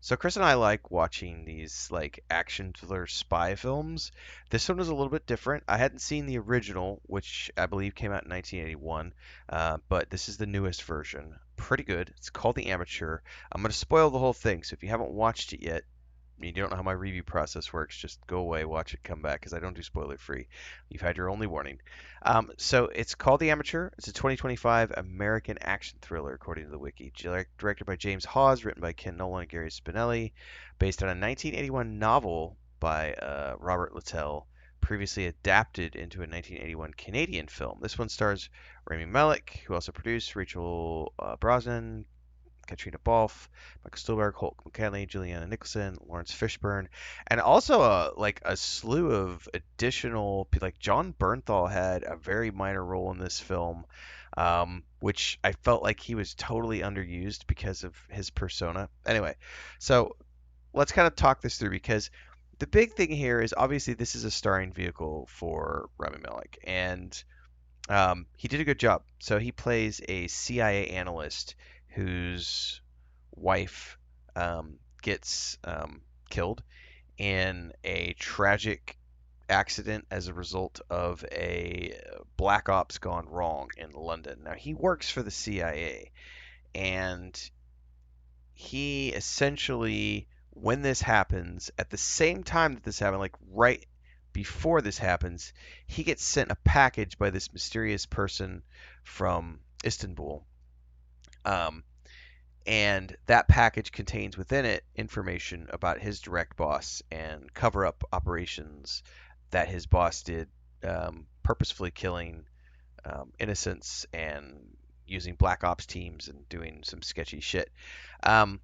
So Chris and I like watching these like action thriller spy films. This one was a little bit different. I hadn't seen the original, which I believe came out in 1981, but this is the newest version. Pretty good. It's called The Amateur. I'm going to spoil the whole thing, so if you haven't watched it yet, you don't know how my review process works, just go away, watch it, come back, because I don't do spoiler free. You've had your only warning. So it's called The Amateur. It's a 2025 American action thriller, according to the wiki. Directed by James Hawes, written by Ken Nolan and Gary Spinelli, based on a 1981 novel by Robert Littell, previously adapted into a 1981 Canadian film. This one stars Rami Malek, who also produced, Rachel Brosnahan, Caitríona Balfe, Michael Stuhlbarg, Holt McCallany, Julianne Nicholson, Laurence Fishburne, and also a slew of additional like John Bernthal had a very minor role in this film, which I felt like he was totally underused because of his persona. Anyway, so let's kind of talk this through because the big thing here is obviously this is a starring vehicle for Rami Malek, and he did a good job. So he plays a CIA analyst whose wife gets killed in a tragic accident as a result of a black ops gone wrong in London. Now he works for the CIA, and he essentially, when this happens, at the same time that this happened, like right before this happens, he gets sent a package by this mysterious person from Istanbul. Um, and that package contains within it information about his direct boss and cover up operations that his boss did, purposefully killing innocents and using black ops teams and doing some sketchy shit. Um,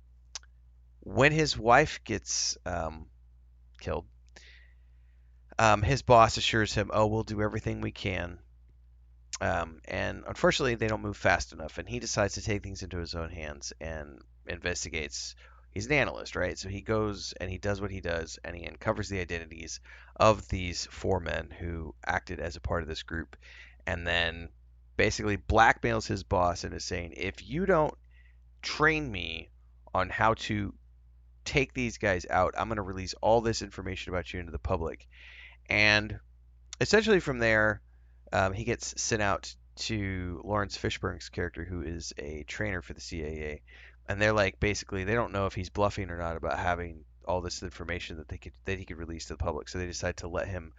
when his wife gets killed, his boss assures him, "Oh, we'll do everything we can." And unfortunately, they don't move fast enough, and he decides to take things into his own hands and investigates. He's an analyst, right? So he goes and he does what he does, and he uncovers the identities of these four men who acted as a part of this group, and then basically blackmails his boss and is saying, "If you don't train me on how to take these guys out. I'm going to release all this information about you into the public." And essentially from there, he gets sent out to Laurence Fishburne's character, who is a trainer for the CIA. And they're like, basically, they don't know if he's bluffing or not about having all this information that he could release to the public. So they decide to let him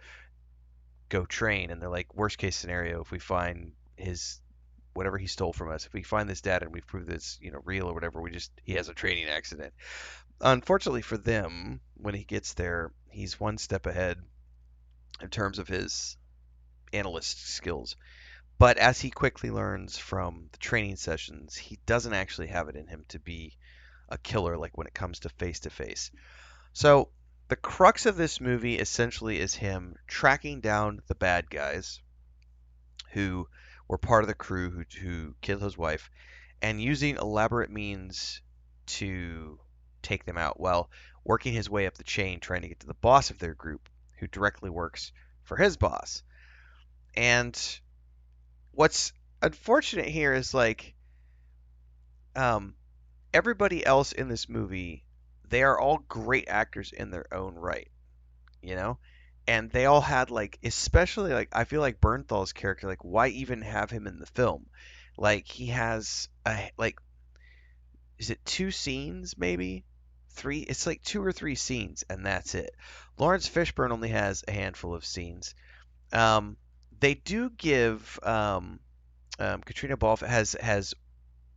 go train. And they're like, worst case scenario, if we find his whatever he stole from us, if we find this data and we prove that it's real or whatever, he has a training accident. Unfortunately for them, when he gets there, he's one step ahead in terms of his analyst skills. But as he quickly learns from the training sessions, he doesn't actually have it in him to be a killer like when it comes to face. So the crux of this movie essentially is him tracking down the bad guys who were part of the crew who killed his wife and using elaborate means to take them out while working his way up the chain trying to get to the boss of their group who directly works for his boss. And what's unfortunate here is like um, everybody else in this movie, they are all great actors in their own right, you know? And they all had like, especially like, I feel like Bernthal's character, like, why even have him in the film? Like, he has like, is it two scenes maybe? Three? It's like two or three scenes, and that's it. Laurence Fishburne only has a handful of scenes. Um, they do give Caitríona Balfe has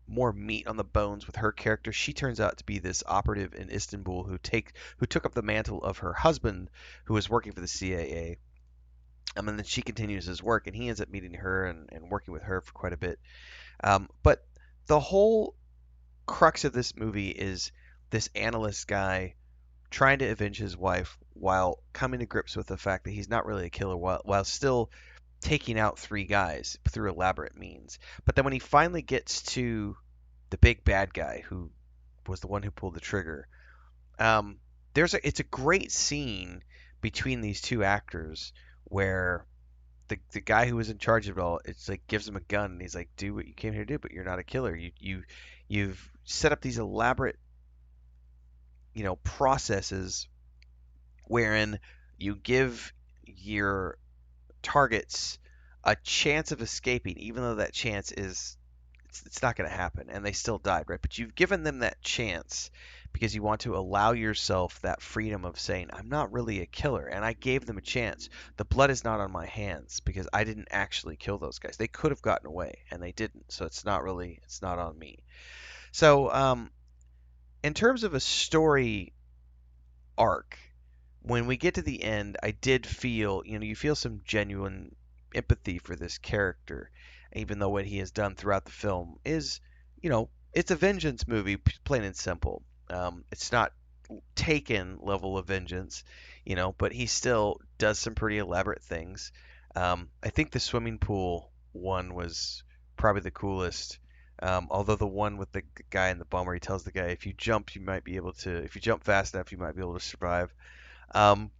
more meat on the bones with her character. She turns out to be this operative in Istanbul who took up the mantle of her husband, who was working for the CIA. And then she continues his work, and he ends up meeting her and working with her for quite a bit. But the whole crux of this movie is this analyst guy trying to avenge his wife while coming to grips with the fact that he's not really a killer while still taking out three guys through elaborate means. But then when he finally gets to the big bad guy who was the one who pulled the trigger, um, it's a great scene between these two actors where the guy who was in charge of it all, it's like gives him a gun and he's like, do what you came here to do, but you're not a killer. You've set up these elaborate processes wherein you give your targets a chance of escaping, even though that chance is it's not going to happen, and they still died, right? But you've given them that chance because you want to allow yourself that freedom of saying, I'm not really a killer, and I gave them a chance. The blood is not on my hands because I didn't actually kill those guys. They could have gotten away, and they didn't. So it's not on me. So, in terms of a story arc, when we get to the end, I did feel, you feel some genuine empathy for this character, even though what he has done throughout the film is, it's a vengeance movie, plain and simple. It's not Taken level of vengeance, but he still does some pretty elaborate things. I think the swimming pool one was probably the coolest. Although the one with the guy in the bum where he tells the guy, if you jump, if you jump fast enough, you might be able to survive. Um,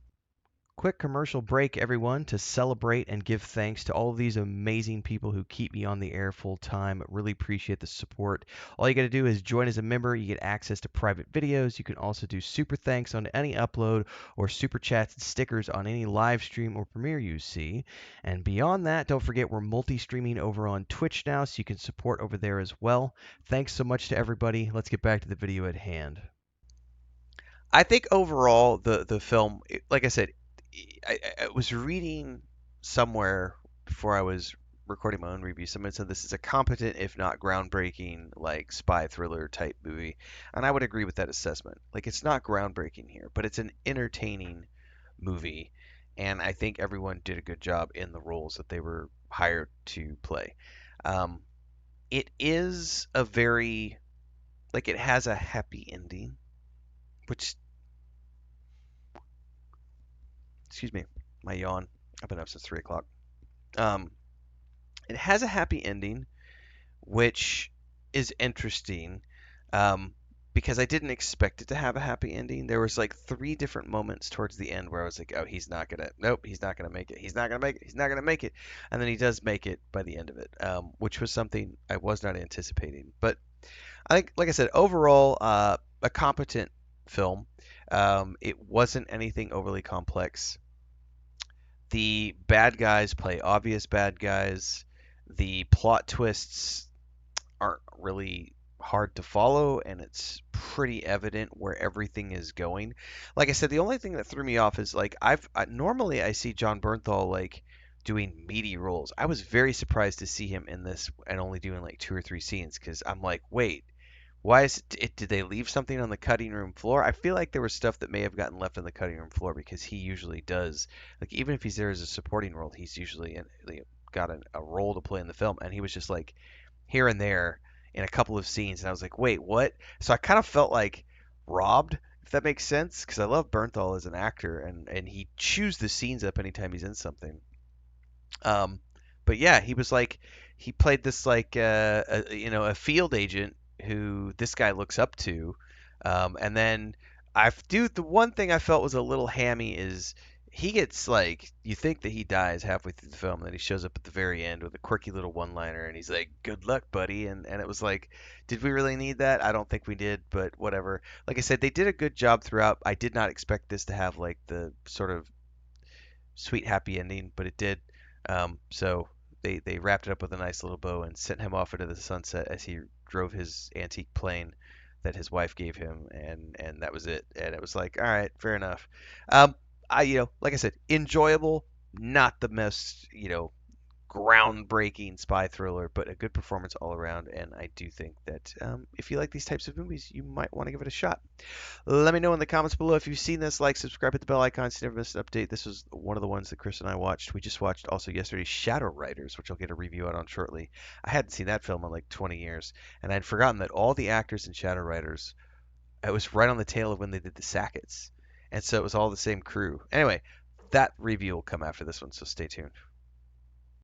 Quick commercial break, everyone, to celebrate and give thanks to all of these amazing people who keep me on the air full time. Really appreciate the support. All you got to do is join as a member. You get access to private videos. You can also do super thanks on any upload or super chats and stickers on any live stream or premiere you see. And beyond that, don't forget we're multi-streaming over on Twitch now, so you can support over there as well. Thanks so much to everybody. Let's get back to the video at hand. I think overall the film, like I said, I was reading somewhere before I was recording my own review. Someone said this is a competent, if not groundbreaking, like spy thriller type movie, and I would agree with that assessment. Like it's not groundbreaking here, but it's an entertaining movie, and I think everyone did a good job in the roles that they were hired to play. Um, it is a very like it has a happy ending, which excuse me, my yawn. I've been up since 3 o'clock. Um, it has a happy ending, which is interesting, um, because I didn't expect it to have a happy ending. There was like three different moments towards the end where I was like, "Oh, nope, he's not gonna make it. He's not gonna make it. He's not gonna make it." And then he does make it by the end of it, which was something I was not anticipating. But I think, like I said, overall, a competent film. It wasn't anything overly complex. The bad guys play obvious bad guys. The plot twists aren't really hard to follow, and it's pretty evident where everything is going. Like I said, the only thing that threw me off is like normally I see John Bernthal like doing meaty roles. I was very surprised to see him in this and only doing like two or three scenes because I'm like, wait, why is did they leave something on the cutting room floor? I feel like there was stuff that may have gotten left on the cutting room floor because he usually does. Like even if he's there as a supporting role, he's usually got a role to play in the film, and he was just like here and there in a couple of scenes, and I was like, wait, what? So I kind of felt like robbed, if that makes sense, because I love Bernthal as an actor, and he chews the scenes up anytime he's in something. Um, but yeah, he was like he played this like a field agent who this guy looks up to, and then the one thing I felt was a little hammy is he gets like you think that he dies halfway through the film, and then he shows up at the very end with a quirky little one-liner, and he's like, "Good luck, buddy," and it was like, did we really need that? I don't think we did, but whatever. Like I said, they did a good job throughout. I did not expect this to have like the sort of sweet happy ending, but it did. So they wrapped it up with a nice little bow and sent him off into the sunset as he drove his antique plane that his wife gave him, and that was it. And it was like, all right, fair enough. I like I said, enjoyable, not the most groundbreaking spy thriller, but a good performance all around. And I do think that if you like these types of movies, you might want to give it a shot. Let me know in the comments below if you've seen this. Like, subscribe, hit the bell icon so you never miss an update. This was one of the ones that Chris and I watched. We just watched also yesterday Shadow Riders, which I'll get a review out on shortly. I hadn't seen that film in like 20 years, and I'd forgotten that all the actors in Shadow Riders, it was right on the tail of when they did the Sackets. And so it was all the same crew. Anyway, that review will come after this one, so stay tuned.